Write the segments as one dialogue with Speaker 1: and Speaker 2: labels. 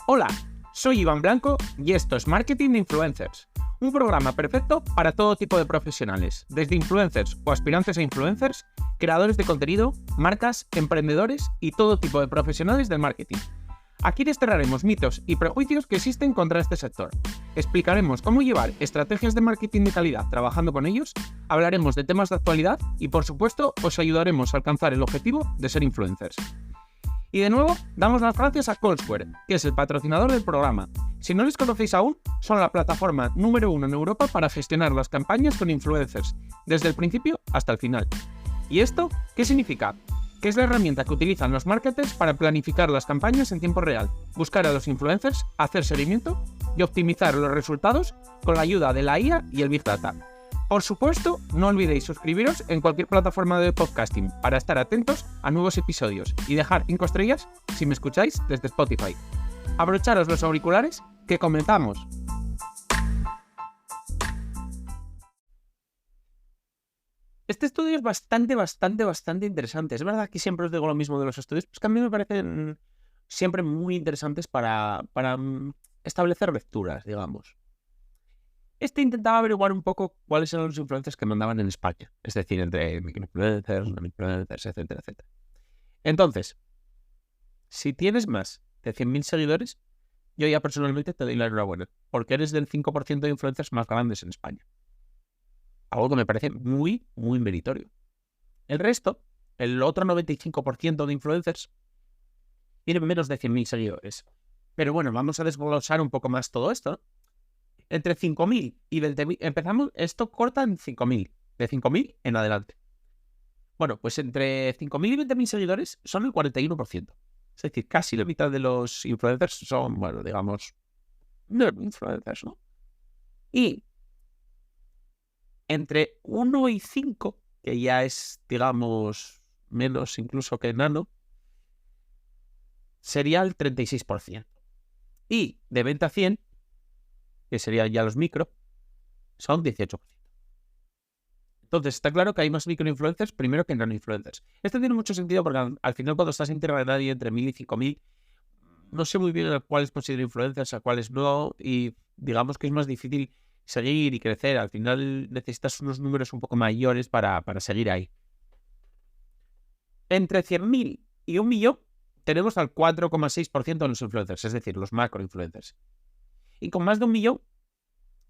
Speaker 1: Hola, soy Iván Blanco y esto es Marketing de Influencers, un programa perfecto para todo tipo de profesionales, desde influencers o aspirantes a influencers, creadores de contenido, marcas, emprendedores y todo tipo de profesionales del marketing. Aquí desterraremos mitos y prejuicios que existen contra este sector. Explicaremos cómo llevar estrategias de marketing de calidad trabajando con ellos, hablaremos de temas de actualidad y, por supuesto, os ayudaremos a alcanzar el objetivo de ser influencers. Y de nuevo, damos las gracias a Callsquare, que es el patrocinador del programa. Si no les conocéis aún, son la plataforma número 1 en Europa para gestionar las campañas con influencers, desde el principio hasta el final. ¿Y esto qué significa? Que es la herramienta que utilizan los marketers para planificar las campañas en tiempo real, buscar a los influencers, hacer seguimiento y optimizar los resultados con la ayuda de la IA y el Big Data. Por supuesto, no olvidéis suscribiros en cualquier plataforma de podcasting para estar atentos a nuevos episodios y dejar 5 estrellas si me escucháis desde Spotify. Abrocharos los auriculares, que comenzamos. Este estudio es bastante interesante. Es verdad que siempre os digo lo mismo de los estudios, pues que a mí me parecen siempre muy interesantes para establecer lecturas, digamos. Este intentaba averiguar un poco cuáles eran los influencers que mandaban en España. Es decir, entre microinfluencers, nanoinfluencers, etcétera. Entonces, si tienes más de 100.000 seguidores, yo ya personalmente te doy la enhorabuena, porque eres del 5% de influencers más grandes en España. Algo que me parece muy meritorio. El resto, el otro 95% de influencers, tienen menos de 100.000 seguidores. Pero bueno, vamos a desglosar un poco más todo esto, ¿no? Entre 5.000 y 20.000, empezamos, esto corta en 5.000, de 5.000 en adelante. Bueno, pues entre 5.000 y 20.000 seguidores son el 41%. Es decir, casi la mitad de los influencers son, bueno, digamos, no influencers, ¿no? Y entre 1 y 5, que ya es, digamos, menos incluso que nano, sería el 36%. Y de 20 a 100, que serían ya los micro, son 18%. Entonces, está claro que hay más microinfluencers primero que nanoinfluencers. Esto tiene mucho sentido porque al final cuando estás en tierra de nadie entre 1.000 y 5.000, no sé muy bien a cuáles considero influencers, a cuáles no, y digamos que es más difícil seguir y crecer. Al final necesitas unos números un poco mayores para seguir ahí. Entre 100.000 y 1 millón tenemos al 4,6% de los influencers, es decir, los macroinfluencers. Y con más de 1 millón,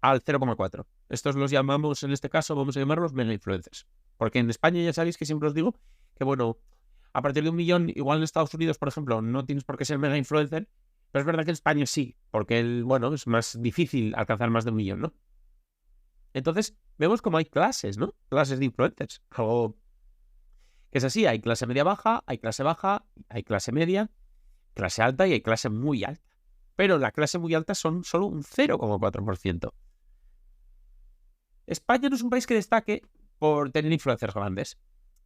Speaker 1: al 0,4%. Estos los llamamos, en este caso, vamos a llamarlos mega influencers. Porque en España ya sabéis que siempre os digo que, bueno, a partir de 1 millón, igual en Estados Unidos, por ejemplo, no tienes por qué ser mega influencer, pero es verdad que en España sí, porque, bueno, es más difícil alcanzar más de 1 millón, ¿no? Entonces, vemos como hay clases, ¿no? Clases de influencers. Algo que es así, hay clase media-baja, hay clase media, clase alta y hay clase muy alta. Pero la clase muy alta son solo un 0,4%. España no es un país que destaque por tener influencers grandes.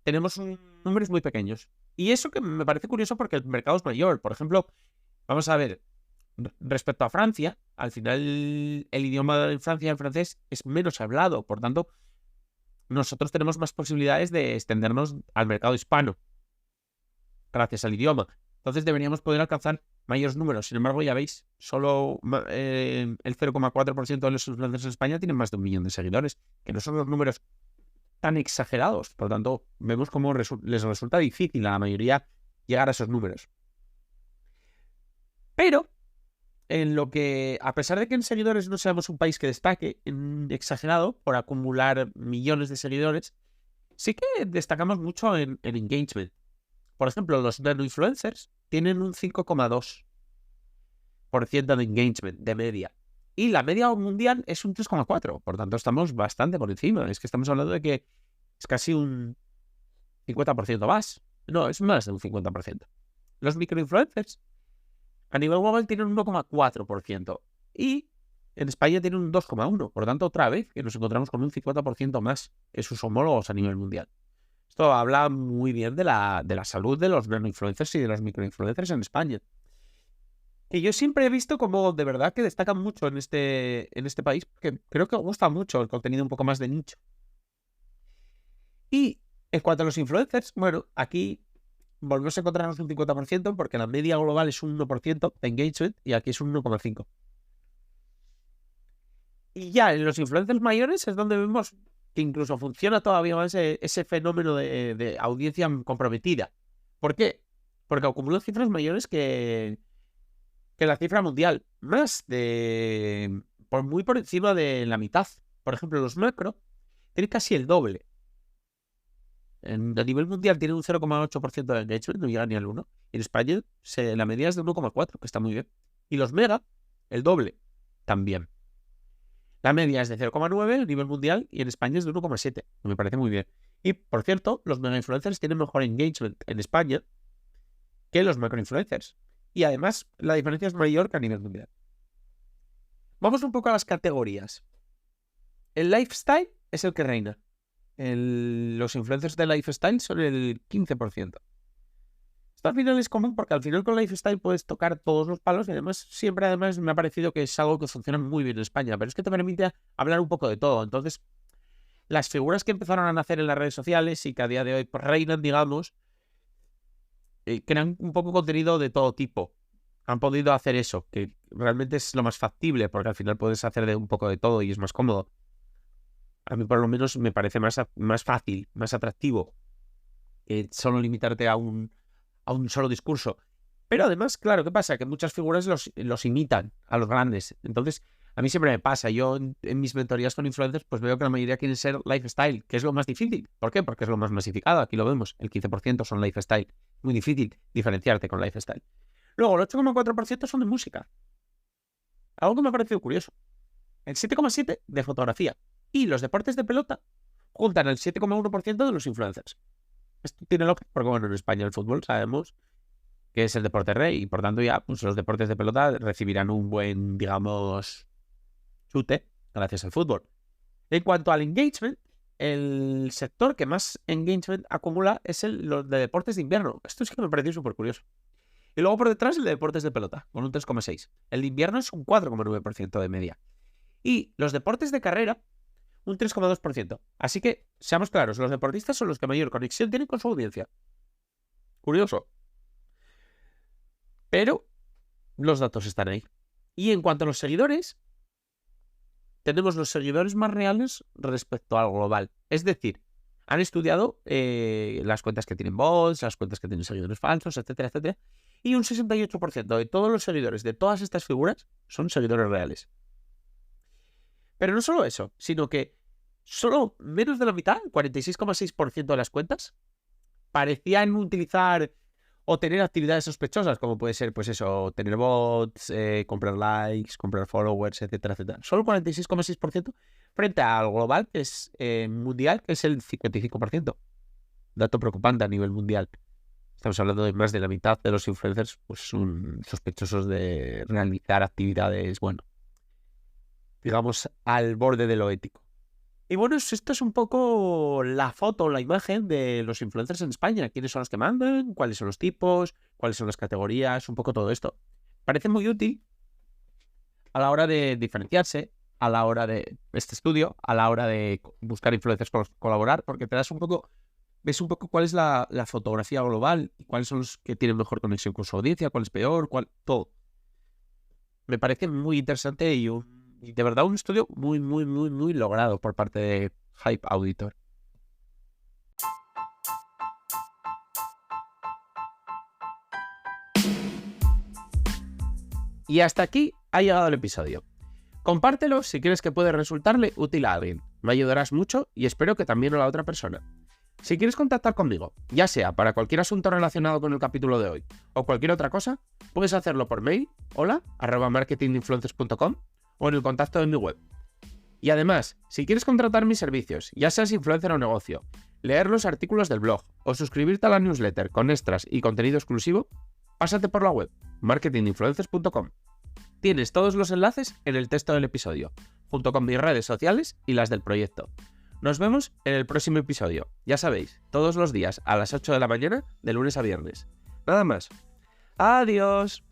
Speaker 1: Tenemos números muy pequeños. Y eso que me parece curioso porque el mercado es mayor. Por ejemplo, vamos a ver, respecto a Francia, al final el idioma en Francia, el francés, es menos hablado. Por tanto, nosotros tenemos más posibilidades de extendernos al mercado hispano gracias al idioma. Entonces deberíamos poder alcanzar mayores números. Sin embargo, ya veis, solo el 0,4% de los influencers en España tienen más de 1 millón de seguidores, que no son los números tan exagerados. Por lo tanto, vemos cómo les resulta difícil a la mayoría llegar a esos números. Pero, en lo que, a pesar de que en seguidores no seamos un país que destaque exagerado por acumular millones de seguidores, sí que destacamos mucho en engagement. Por ejemplo, los nanoinfluencers tienen un 5,2% de engagement de media. Y la media mundial es un 3,4%. Por tanto, estamos bastante por encima. Es que estamos hablando de que es casi un 50% más. No, es más de un 50%. Los microinfluencers a nivel global tienen un 1,4%. Y en España tienen un 2,1%. Por tanto, otra vez que nos encontramos con un 50% más que sus homólogos a nivel mundial. Esto habla muy bien de la salud de los nanoinfluencers y de los microinfluencers en España. Que yo siempre he visto como de verdad que destacan mucho en este país, porque creo que gusta mucho el contenido un poco más de nicho. Y en cuanto a los influencers, bueno, aquí volvemos a encontrarnos un 50% porque la media global es un 1% de engagement y aquí es un 1,5%. Y ya en los influencers mayores es donde vemos que incluso funciona todavía más ese fenómeno de audiencia comprometida. ¿Por qué? Porque acumulan cifras mayores que la cifra mundial, muy por encima de la mitad. Por ejemplo, los macro tienen casi el doble. A nivel mundial tiene un 0,8% de engagement, no llega ni al 1%. En España la media es de 1,4%, que está muy bien. Y los mega, el doble, también. La media es de 0,9% a nivel mundial y en España es de 1,7%. Me parece muy bien. Y, por cierto, los mega influencers tienen mejor engagement en España que los macro influencers. Y además, la diferencia es mayor que a nivel mundial. Vamos un poco a las categorías. El lifestyle es el que reina. Los influencers de lifestyle son el 15%. Esto al final es común porque al final con lifestyle puedes tocar todos los palos y además siempre me ha parecido que es algo que funciona muy bien en España, pero es que te permite hablar un poco de todo. Entonces, las figuras que empezaron a nacer en las redes sociales y que a día de hoy pues, reinan, digamos, crean un poco contenido de todo tipo. Han podido hacer eso, que realmente es lo más factible porque al final puedes hacer un poco de todo y es más cómodo. A mí por lo menos me parece más fácil, más atractivo que solo limitarte a un solo discurso. Pero además, claro, ¿qué pasa? Que muchas figuras los imitan a los grandes. Entonces, a mí siempre me pasa. Yo en mis mentorías con influencers pues veo que la mayoría quieren ser lifestyle, que es lo más difícil. ¿Por qué? Porque es lo más masificado. Aquí lo vemos. El 15% son lifestyle. Muy difícil diferenciarte con lifestyle. Luego, el 8,4% son de música. Algo que me ha parecido curioso. El 7,7% de fotografía. Y los deportes de pelota juntan el 7,1% de los influencers. Esto tiene lógica porque, bueno, en España el fútbol sabemos que es el deporte rey y por tanto ya pues, los deportes de pelota recibirán un buen, digamos, chute gracias al fútbol. En cuanto al engagement, el sector que más engagement acumula es los de deportes de invierno. Esto es que me pareció súper curioso. Y luego por detrás el de deportes de pelota, con un 3,6%. El de invierno es un 4,9% de media. Y los deportes de carrera, un 3,2%. Así que, seamos claros, los deportistas son los que mayor conexión tienen con su audiencia. Curioso. Pero los datos están ahí. Y en cuanto a los seguidores, tenemos los seguidores más reales respecto al global. Es decir, han estudiado las cuentas que tienen bots, las cuentas que tienen seguidores falsos, etcétera, etcétera. Y un 68% de todos los seguidores de todas estas figuras son seguidores reales. Pero no solo eso, sino que solo menos de la mitad, 46,6% de las cuentas, parecían utilizar o tener actividades sospechosas, como puede ser, pues eso, tener bots, comprar likes, comprar followers, etcétera, etcétera. Solo 46,6% frente al global, que es mundial, que es el 55%. Dato preocupante a nivel mundial. Estamos hablando de más de la mitad de los influencers pues son sospechosos de realizar actividades, bueno, digamos, al borde de lo ético. Y bueno, esto es un poco la foto, la imagen de los influencers en España. ¿Quiénes son los que mandan? ¿Cuáles son los tipos? ¿Cuáles son las categorías? Un poco todo esto. Parece muy útil a la hora de diferenciarse, a la hora de este estudio, a la hora de buscar influencers con los que colaborar, porque te das ves un poco cuál es la fotografía global y cuáles son los que tienen mejor conexión con su audiencia, cuál es peor, todo. Me parece muy interesante y de verdad un estudio muy, muy, muy, muy logrado por parte de Hype Auditor. Y hasta aquí ha llegado el episodio. Compártelo si crees que puede resultarle útil a alguien. Me ayudarás mucho y espero que también a la otra persona. Si quieres contactar conmigo, ya sea para cualquier asunto relacionado con el capítulo de hoy o cualquier otra cosa, puedes hacerlo por mail, hola@marketinginfluencers.com o en el contacto de mi web. Y además, si quieres contratar mis servicios, ya seas influencer o negocio, leer los artículos del blog o suscribirte a la newsletter con extras y contenido exclusivo, pásate por la web, marketinginfluencers.com. Tienes todos los enlaces en el texto del episodio, junto con mis redes sociales y las del proyecto. Nos vemos en el próximo episodio. Ya sabéis, todos los días a las 8 de la mañana, de lunes a viernes. Nada más. ¡Adiós!